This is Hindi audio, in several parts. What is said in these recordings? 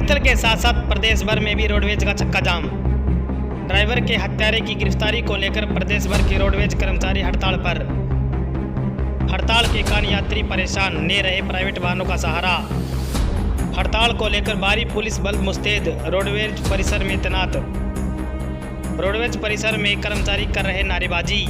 कैथल के साथ साथ प्रदेश भर में भी रोडवेज का चक्का जाम। ड्राइवर के हत्यारे की गिरफ्तारी को लेकर प्रदेश भर के रोडवेज कर्मचारी हड़ताल पर। हड़ताल के कारण यात्री परेशान, ले रहे प्राइवेट वाहनों का सहारा। हड़ताल को लेकर भारी पुलिस बल मुस्तैद, रोडवेज परिसर में तैनात। रोडवेज परिसर में कर्मचारी कर रहे नारेबाजी।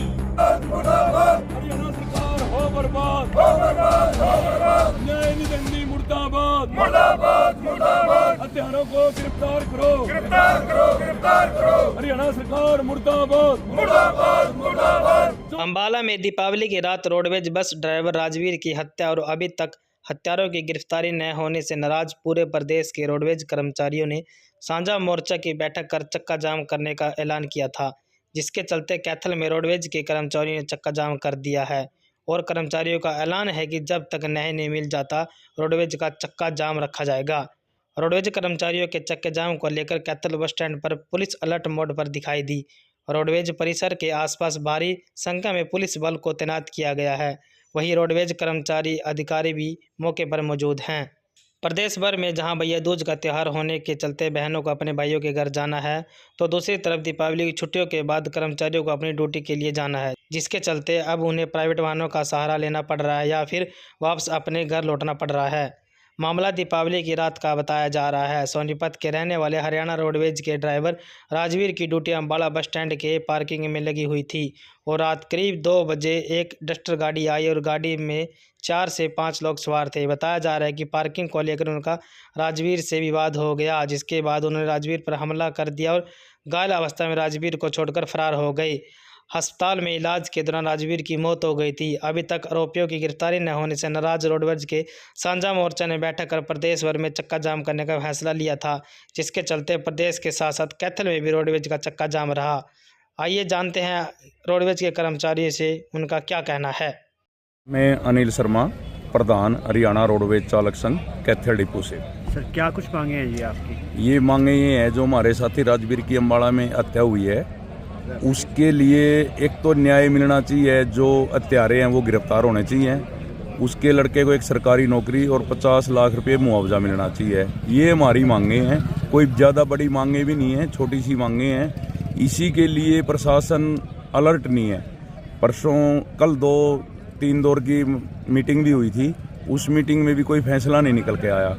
हत्यारों को गिरफ्तार करो, गिरफ्तार करो, गिरफ्तार करो। हरियाणा सरकार मुर्दाबाद, मुर्दाबाद, मुर्दाबाद। अंबाला में दीपावली की रात रोडवेज बस ड्राइवर राजवीर की हत्या और अभी तक हत्यारों की गिरफ्तारी न होने से नाराज पूरे प्रदेश के रोडवेज कर्मचारियों ने साझा मोर्चा की बैठक कर चक्का जाम करने का ऐलान किया था, जिसके चलते कैथल में रोडवेज के कर्मचारियों ने चक्का जाम कर दिया है और कर्मचारियों का ऐलान है कि जब तक न्याय नहीं मिल जाता रोडवेज का चक्का जाम रखा जाएगा। रोडवेज कर्मचारियों के चक्के जाम को लेकर कैथल बस स्टैंड पर पुलिस अलर्ट मोड पर दिखाई दी। रोडवेज परिसर के आसपास भारी संख्या में पुलिस बल को तैनात किया गया है। वहीं रोडवेज कर्मचारी अधिकारी भी मौके पर मौजूद हैं। प्रदेश भर में जहां भैया दूज का त्यौहार होने के चलते बहनों को अपने भाइयों के घर जाना है, तो दूसरी तरफ दीपावली की छुट्टियों के बाद कर्मचारियों को अपनी ड्यूटी के लिए जाना है, जिसके चलते अब उन्हें प्राइवेट वाहनों का सहारा लेना पड़ रहा है या फिर वापस अपने घर लौटना पड़ रहा है। मामला दीपावली की रात का बताया जा रहा है। सोनीपत के रहने वाले हरियाणा रोडवेज के ड्राइवर राजवीर की ड्यूटी अंबाला बस स्टैंड के पार्किंग में लगी हुई थी और रात करीब 2 बजे एक डस्टर गाड़ी आई और गाड़ी में 4 से 5 लोग सवार थे। बताया जा रहा है कि पार्किंग को लेकर उनका राजवीर से विवाद हो गया, जिसके बाद उन्होंने राजवीर पर हमला कर दिया और घायल अवस्था में राजवीर को छोड़कर फरार हो गए। अस्पताल में इलाज के दौरान राजवीर की मौत हो गई थी। अभी तक आरोपियों की गिरफ्तारी न होने से नाराज रोडवेज के साझा मोर्चा ने बैठक कर प्रदेश भर में चक्का जाम करने का फैसला लिया था, जिसके चलते प्रदेश के साथ साथ कैथल में भी रोडवेज का चक्का जाम रहा। आइए जानते हैं रोडवेज के कर्मचारियों से उनका क्या कहना है। मैं अनिल शर्मा, प्रधान हरियाणा रोडवेज चालक संघ कैथल डिपो से। सर क्या कुछ मांगे हैं जी आपकी? ये मांगे ये है, जो हमारे साथी राजवीर की अम्बाड़ा में हत्या हुई है उसके लिए एक तो न्याय मिलना चाहिए, जो हत्यारे हैं वो गिरफ्तार होने चाहिए, उसके लड़के को एक सरकारी नौकरी और 50 लाख रुपए मुआवजा मिलना चाहिए। ये हमारी मांगे हैं, कोई ज़्यादा बड़ी मांगे भी नहीं है, छोटी सी मांगे हैं। इसी के लिए प्रशासन अलर्ट नहीं है। परसों कल 2-3 दौर की मीटिंग भी हुई थी, उस मीटिंग में भी कोई फैसला नहीं निकल के आया।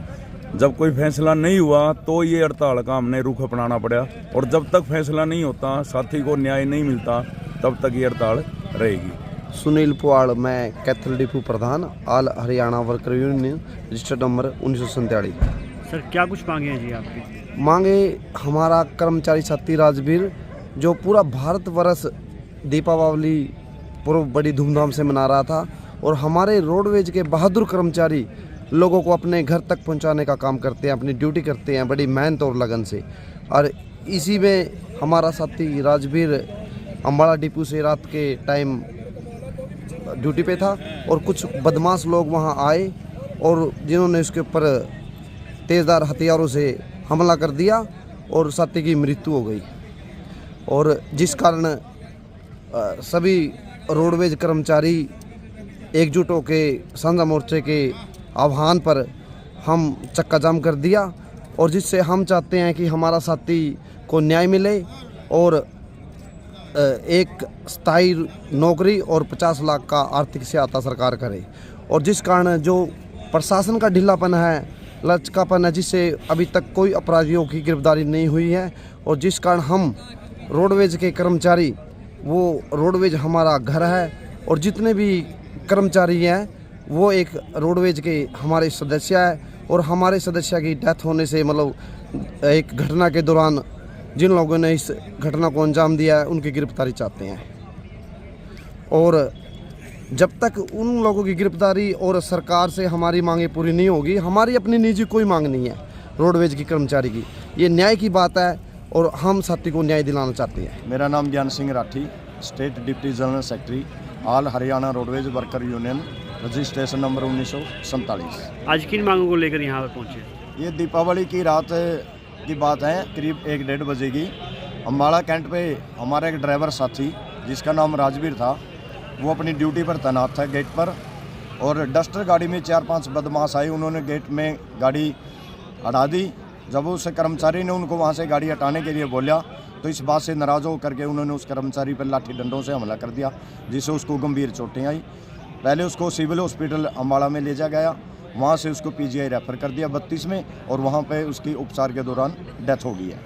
जब कोई फैसला नहीं हुआ तो ये हड़ताल का हमने रुख अपनाना पड़ा और जब तक फैसला नहीं होता, साथी को न्याय नहीं मिलता, तब तक ये हड़ताल रहेगी। सुनील पुआड़, मैं कैथल डिपो प्रधान, all Haryana worker union, registered number 1947। Sir क्या कुछ मांगे हैं जी आपकी? मांगे हमारा कर्मचारी साथी राजवीर, जो पूरा भारतवर्ष दीपावली पूर्व बड़ी धूमधाम से मना रहा था और हमारे रोडवेज के बहादुर कर्मचारी लोगों को अपने घर तक पहुंचाने का काम करते हैं, अपनी ड्यूटी करते हैं बड़ी मेहनत और लगन से। और इसी में हमारा साथी राजवीर अंबाला डिपो से रात के टाइम ड्यूटी पे था और कुछ बदमाश लोग वहां आए और जिन्होंने उसके ऊपर तेज़धार हथियारों से हमला कर दिया और साथी की मृत्यु हो गई। और जिस कारण सभी रोडवेज कर्मचारी एकजुट होकर साझा मोर्चे के आह्वान पर हम चक्का जाम कर दिया और जिससे हम चाहते हैं कि हमारा साथी को न्याय मिले और एक स्थायी नौकरी और 50 लाख का आर्थिक सहायता सरकार करे। और जिस कारण जो प्रशासन का ढीलापन है, लचकापन है, जिससे अभी तक कोई अपराधियों की गिरफ्तारी नहीं हुई है और जिस कारण हम रोडवेज के कर्मचारी, वो रोडवेज हमारा घर है और जितने भी कर्मचारी हैं वो एक रोडवेज के हमारे सदस्य है और हमारे सदस्य की डेथ होने से मतलब एक घटना के दौरान जिन लोगों ने इस घटना को अंजाम दिया है उनकी गिरफ्तारी चाहते हैं। और जब तक उन लोगों की गिरफ्तारी और सरकार से हमारी मांगे पूरी नहीं होगी, हमारी अपनी निजी कोई मांग नहीं है रोडवेज की कर्मचारी की, ये न्याय की बात है और हम साथी को न्याय दिलाना चाहते हैं। मेरा नाम ज्ञान Singh Rathi, state deputy general secretary, all Haryana roadways worker union, registration number 1947। आज किन मांगों को लेकर यहाँ पर पहुँचे? ये दीपावली की रात की बात है, करीब 1-1:30 बजे की। अम्बाड़ा कैंट पे हमारा एक ड्राइवर साथी जिसका नाम राजवीर था, वो अपनी ड्यूटी पर तैनात था गेट पर और डस्टर गाड़ी में 4-5 बदमाश आए। उन्होंने गेट में गाड़ी अड़ा दी जब उस कर्मचारी ने उनको वहाँ से गाड़ी हटाने के लिए बोला तो इस बात से नाराज़ होकर के उन्होंने उस कर्मचारी पर लाठी डंडों से हमला कर दिया, जिससे उसको गंभीर चोटें आई। पहले उसको सिविल हॉस्पिटल अम्बाड़ा में ले जाया गया, वहाँ से उसको पीजीआई रेफर कर दिया 32 में, और वहाँ पे उसकी उपचार के दौरान डेथ हो गई है।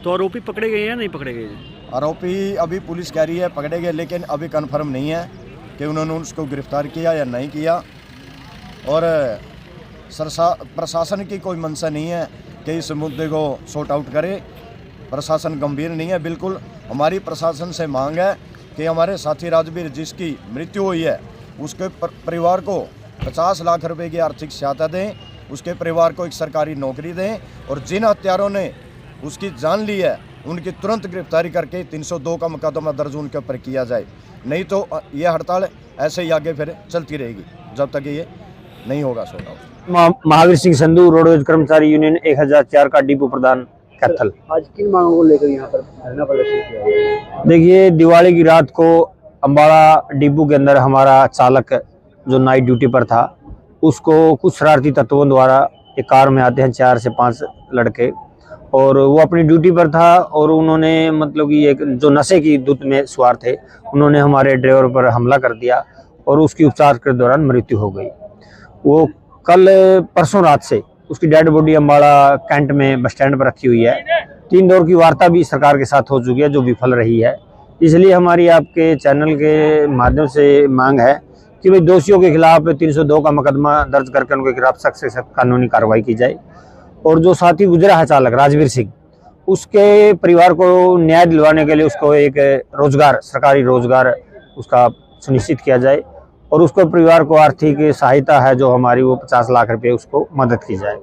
तो आरोपी पकड़े गए या नहीं पकड़े गए? आरोपी अभी पुलिस कह रही है पकड़े गए, लेकिन अभी कन्फर्म नहीं है कि उन्होंने उसको गिरफ्तार किया या नहीं किया। और प्रशासन की कोई मंशा नहीं है कि इस मुद्दे को सॉर्ट आउट करे। प्रशासन गंभीर नहीं है बिल्कुल। हमारी प्रशासन से मांग है कि हमारे साथी राजवीर जिसकी मृत्यु हुई है उसके परिवार को 50 लाख रुपए की आर्थिक सहायता दें, उसके परिवार को एक सरकारी नौकरी दें, और जिन हत्यारों ने उसकी जान ली है उनकी तुरंत गिरफ्तारी करके 302 का मुकदमा दर्ज उनके ऊपर किया जाए। नहीं तो ये हड़ताल ऐसे ही आगे फिर चलती रहेगी जब तक ये नहीं होगा sort out. Mahavir Singh Sandhu, roadways कर्मचारी यूनियन 1004 का डिपो प्रधान कैथल। आज किन मांगों को लेकर यहाँ पर धरना प्रदर्शन किया गया? देखिए, दिवाली की रात को अम्बाड़ा डिपो के अंदर हमारा चालक जो नाइट ड्यूटी पर था उसको कुछ शरारती तत्वों द्वारा एक कार में आते हैं 4 से 5 लड़के, और वो अपनी ड्यूटी पर था और उन्होंने मतलब कि एक जो नशे की धुत में सवार थे उन्होंने हमारे ड्राइवर पर हमला कर दिया और उसकी उपचार के दौरान मृत्यु हो गई। वो कल परसों रात से उसकी डेड बॉडी अम्बाड़ा कैंट में बस स्टैंड पर रखी हुई है। 3 दौर की वार्ता भी सरकार के साथ हो चुकी है जो विफल रही है। इसलिए हमारी आपके चैनल के माध्यम से मांग है कि भाई दोषियों के खिलाफ 302 का मुकदमा दर्ज करके उनके खिलाफ सख्त से सख्त कानूनी कार्रवाई की जाए, और जो साथी गुजरा है चालक राजवीर सिंह, उसके परिवार को न्याय दिलवाने के लिए उसको एक रोजगार, सरकारी रोजगार उसका सुनिश्चित किया जाए, और उसको परिवार को आर्थिक सहायता है जो हमारी वो 50 लाख रुपए उसको मदद की जाए।